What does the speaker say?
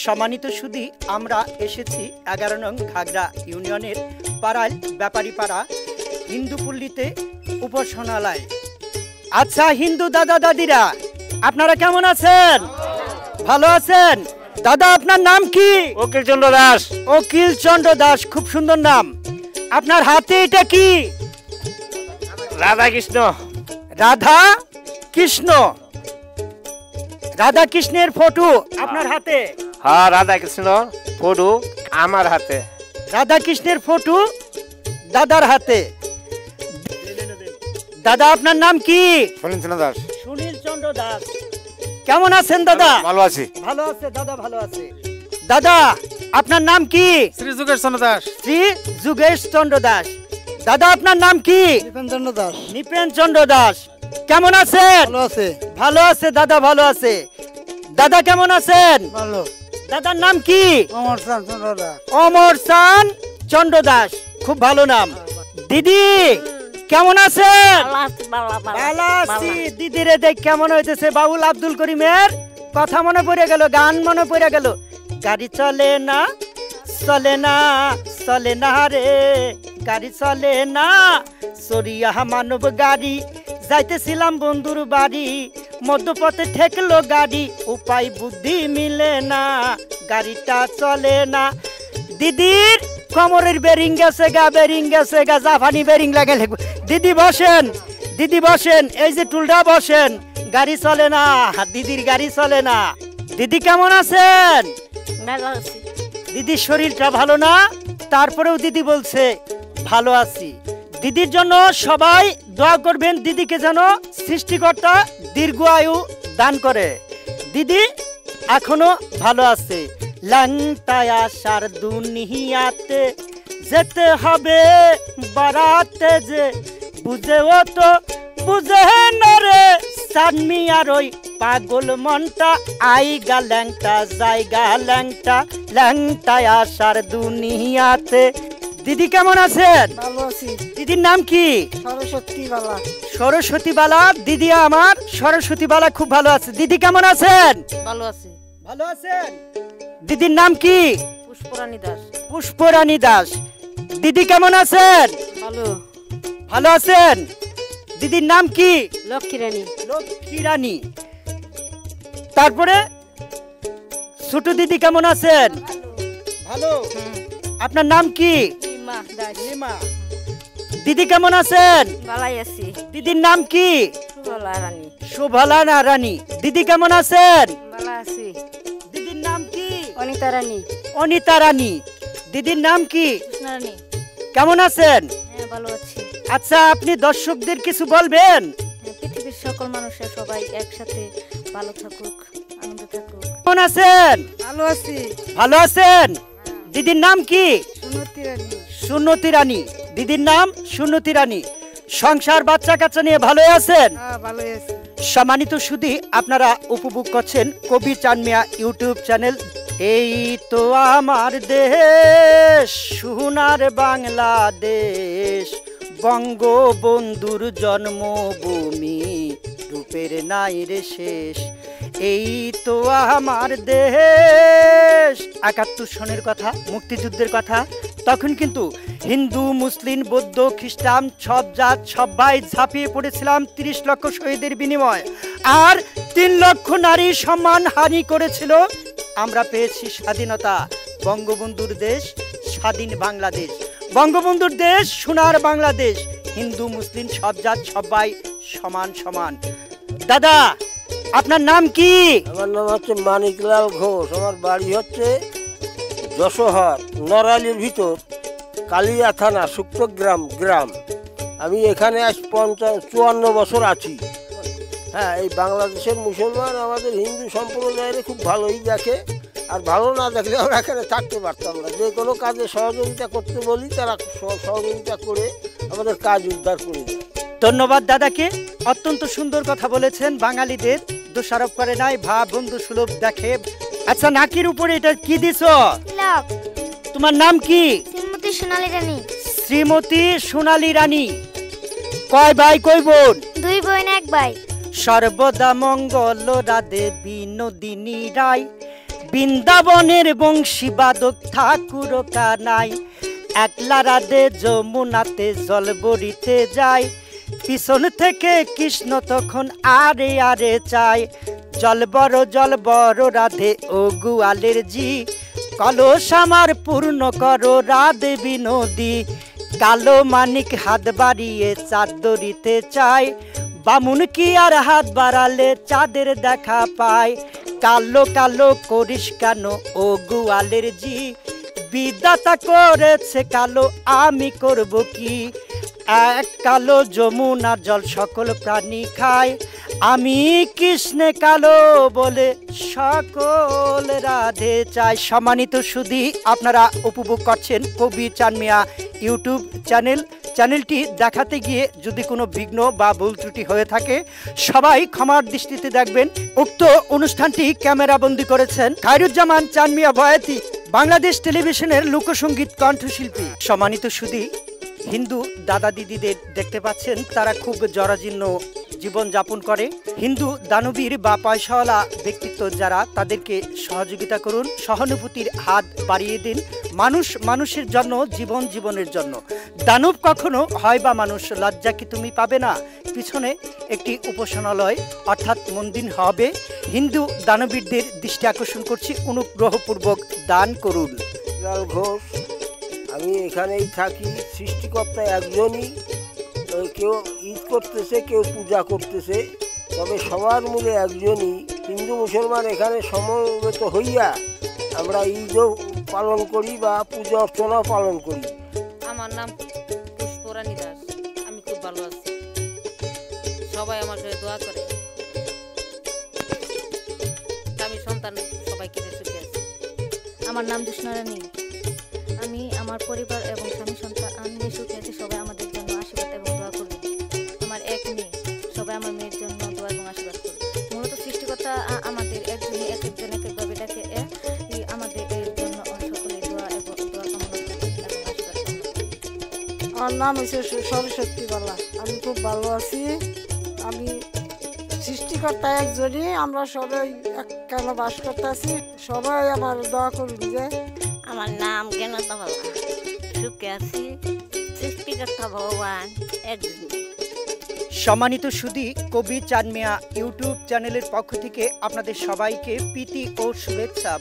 সম্মানিত সুধী, আমরা এসেছি 11 নং ঘাগড়া ইউনিয়নের পাড়াল ব্যাপারী পাড়া হিন্দুপল্লীতে উপাসনালয়। আচ্ছা হিন্দু দাদা দাদিরা, আপনারা কেমন আছেন? ভালো আছেন? দাদা আপনার নাম কি? অখিল চন্দ্র দাস। অখিল চন্দ্র দাস, খুব সুন্দর নাম। আপনার হাতে এটা কি? রাধা কৃষ্ণ। রাধা কৃষ্ণ, রাধা কৃষ্ণের ফটো আপনার হাতে? হ্যাঁ, রাধা কৃষ্ণ ফটো আমার হাতে। রাধা কৃষ্ণের ফটো দাদার হাতে। দাদা আপনার নাম কি? সুনীল চন্দ্র দাস। সুনীল চন্দ্র দাস, কেমন আছেন দাদা? ভালো আছি। ভালো আছে দাদা, ভালো আছে। দাদা আপনার নাম কি? শ্রী যুগেশ চন্দ্র দাস। শ্রী যুগেশ চন্দ্র দাস। দাদা আপনার নাম কি? নিপেন চন্দ্র দাস। নিপেন চন্দ্র দাস, কেমন আছেন? ভালো আছে। ভালো আছে দাদা, ভালো আছে। দাদা কেমন আছেন? ভালো। দাদার নাম কি? অমর চাঁদ চন্দ্র দাস। অমর চাঁদ চন্দ্র দাস, খুব ভালো নাম। দিদি কেমন আছেন? ভালো আছি। দিদিরে দেখ কেমন হইতেছে। বাউল আব্দুল করিমের কথা মনে পড়ে গেল, গান মনে পড়ে গেল। গাড়ি চলে না, চলে না, চলে না রে, গাড়ি চলে না, সরিয়া মানব গাড়ি, যাইতেছিলাম বন্ধুর বাড়ি, মধ্যপথে ঠেকলো গাড়ি, উপায় বুদ্ধি মিলে না, গাড়িটা চলে না। দিদির কোমরের বেরিং গেছে গা, বেরিং গেছে গা, জাপানি বেরিং লাগে। দিদি বসেন, দিদি বসেন, এই যে টুলটা বসেন। গাড়ি চলে না, দিদির গাড়ি চলে না। দিদি কেমন আছেন? দিদির শরীরটা ভালো না, তারপরেও দিদি বলছে ভালো আছি। দিদির জন্য সবাই দোয়া করবেন, দিদিকে যেন সৃষ্টিকর্তা দীর্ঘ আয়ু দান করে। দিদি এখনো ভালো আছে। ল্যাংটায় আসার দুনিয়াতে যেতে হবে বারাতে, যে বুঝেও তো বুঝে না রে, সানমি আর ওই পাগল মনটা, আইগা ল্যাংটা জায়গা ল্যাংটা, ল্যাংটায় আসার দুনিয়াতে। দিদি কেমন আছেন? ভালো আছি। দিদির নাম কি? সরস্বতী বালা। সরস্বতী বালা। দিদি আমার সরস্বতী বালা খুব ভালো আছে। দিদি কেমন আছেন? ভালো আছি। ভালো আছেন। দিদির নাম কি? পুষ্পরানী দাস। পুষ্পরানী দাস। দিদি কেমন আছেন? ভালো। ভালো আছেন। দিদির নাম কি? লক্ষ্মী রানী। লক্ষ্মী রানী। তারপরে ছোট দিদি কেমন আছেন? ভালো। আপনার নাম কি? রিমা দাস। রিমা। দিদি কেমন আছেন? ভালাই আছি। দিদির নাম কি? সুভলা রানী। শোভলা রানী। দিদি কেমন আছেন? ভালো আছি। দিদির নাম কি? অনিতা রানী। অনিতা রানী। দিদির নাম কি? কৃষ্ণা রানী। কেমন আছেন? হ্যাঁ, ভালো আছি। আচ্ছা আপনি দর্শকদের কিছু বলবেন? পৃথিবীর সকল মানুষের সবাই একসাথে ভালো থাকুক, আনন্দ থাকুক। কেমন আছেন? ভালো আছি। ভালো আছেন। দিদির নাম কি? সুনতি রানী। সুন্নতি রানী। দিদির নাম সুন্নতি রানী। সংসার বাচ্চা কাচ্চা নিয়ে ভালো আছেন? হ্যাঁ, ভালো আছি। সম্মানিত সুধী, আপনারা উপভোগ করছেন কবি চাঁদ মিয়া ইউটিউব চ্যানেল। এই তো আমার দেশ, সোনার বাংলাদেশ, বঙ্গবন্ধুর জন্মভূমি, রূপের নাই রে শেষ। এই তো আমার দেশ। 71 সনের কথা, মুক্তিযুদ্ধের কথা। তখন কিন্তু হিন্দু মুসলিম বৌদ্ধ খ্রিস্টান সব জাত সবাই ঝাঁপিয়ে পড়েছিলাম 30 লক্ষ শহীদের বিনিময়, আর 3 লক্ষ নারী সম্মান হানি করেছিল। আমরা পেয়েছি স্বাধীনতা। বঙ্গবন্ধুর দেশ, স্বাধীন বাংলাদেশ। বঙ্গবন্ধুর দেশ, সোনার বাংলাদেশ। হিন্দু মুসলিম সব জাত সবাই সমান সমান। দাদা আপনার নাম কি? আমার নাম হচ্ছে মানিকলাল ঘোষ। আমার বাড়ি হচ্ছে যশোহর নড়াইলের ভিতর কালিয়া থানা শুক্তগ্রাম গ্রাম। আমি এখানে আজ 54 বছর আছি। হ্যাঁ, এই বাংলাদেশের মুসলমান আমাদের হিন্দু সম্প্রদায়ের খুব ভালোই দেখে, আর ভালো না দেখলে আমরা এখানে থাকতে পারতাম না। যে কোনো কাজে সহযোগিতা করতে বলি, তারা সহযোগিতা করে আমাদের কাজ উদ্ধার করে দেয়। ধন্যবাদ দাদাকে, অত্যন্ত সুন্দর কথা বলেছেন। বাঙালিদের দোষারোপ করে নাই, ভাব বন্ধু সুলভ দেখে। আচ্ছা নাকির উপরে এটা কি দিছো? তোমার নাম কি? শ্রীমতী সোনালী রানী। শ্রীমতী সোনালী রানী। কয় ভাই কয় বোন? 2 বোন 1 ভাই। সর্বদা মঙ্গল রাধে বিনোদিনী রায়, বৃন্দাবনের বংশীবাদক ঠাকুর কানাই একলা রাধে যমুনাতে জল বরিতে যায়, পিছন থেকে কৃষ্ণ তখন আরে আরে চায়, জল বড় রাধে ও গোয়ালের জি, কলস আমার পূর্ণ করো রাধে বিনোদী, কালো মানিক হাত বাড়িয়ে চাঁদ ধরিতে চায়, বামুন কি আর হাত বাড়ালে চাঁদের দেখা পায়, কালো কালো করিস কেন ও গোয়ালের জি, বিধাতা করেছে কালো আমি করব কি, এক কালো যমুনার জল সকল প্রাণী খায়, আমি কৃষ্ণে কালো বলে সকল রাধে চাই। সম্মানিত সুধী, আপনারা উপভোগ করছেন কবি চাঁদ মিয়া ইউটিউব চ্যানেলটি দেখাতে গিয়ে যদি কোনো বিঘ্ন বা ভুল ত্রুটি হয়ে থাকে সবাই ক্ষমার দৃষ্টিতে দেখবেন। উক্ত অনুষ্ঠানটি ক্যামেরাবন্দি করেছেন খায়রুজ্জামান চাঁদ মিয়া বয়াতি, বাংলাদেশ টেলিভিশনের লোকসঙ্গীত কণ্ঠশিল্পী। সম্মানিত সুধী, হিন্দু দাদা দিদিদের দেখতে পাচ্ছেন, তারা খুব জরাজীর্ণ জীবন যাপন করে। হিন্দু দানবীর বা পয়সাওয়ালা ব্যক্তিত্ব যারা, তাদেরকে সহযোগিতা করুন, সহানুভূতির হাত বাড়িয়ে দিন। মানুষ মানুষের জন্য, জীবন জীবনের জন্য। দানব কখনো হয় বা মানুষ, লজ্জা কি তুমি পাবে না? পিছনে একটি উপাসনালয় অর্থাৎ মন্দির হবে। হিন্দু দানবীরদের দৃষ্টি আকর্ষণ করছি, অনুগ্রহপূর্বক দান করুন। লাল ঘোষ, আমি এখানেই থাকি। সৃষ্টিকর্তা একজনই, কেউ ঈদ করতেছে, কেউ পূজা করতেছে, তবে সবার মূলে একজনই। হিন্দু মুসলমান এখানে সমবেত হইয়া আমরা ঈদও পালন করি বা পূজা অর্চনাও পালন করি। আমার নাম পুষ্পরানী দাস, আমি খুব ভালো আছি, সবাই আমার জন্য দোয়া করে, আমি সন্তান সবাইকে সুখে আছি। আমার নাম জোৎস্নারানী, আমি আমার পরিবার এবং স্বামী সন্তান নিয়ে সুখে আছি, সবাই আমাদের জন্য আশীর্বাদ এবং দোয়া করবে। আমার এক মেয়ে, সবাই আমার মেয়ের জন্য দোয়া এবং আশীর্বাদ করবে। মূলত সৃষ্টিকর্তা আমাদের একজনই এক একজন এক একভাবে ডাকে, আমাদের এর জন্য সকলে দোয়া এবং দোয়া কামনা করবে এবং আশীর্বাদ করবে। আমার নাম হচ্ছে সরস্বতী বালা, আমি খুব ভালো আছি। আমি সৃষ্টিকর্তা একজনই, আমরা সবাই একখানে বাস করতে আছি, সবাই আমার দোয়া করুন যে। আমার নাম জ্ঞানতা বালা, সুখে আছি, সৃষ্টিকর্তা ভগবান একজন। সম্মানিত সুধী, কবি চাঁদ মিয়া ইউটিউব চ্যানেলের পক্ষ থেকে আপনাদের সবাইকে প্রীতি ও শুভেচ্ছা।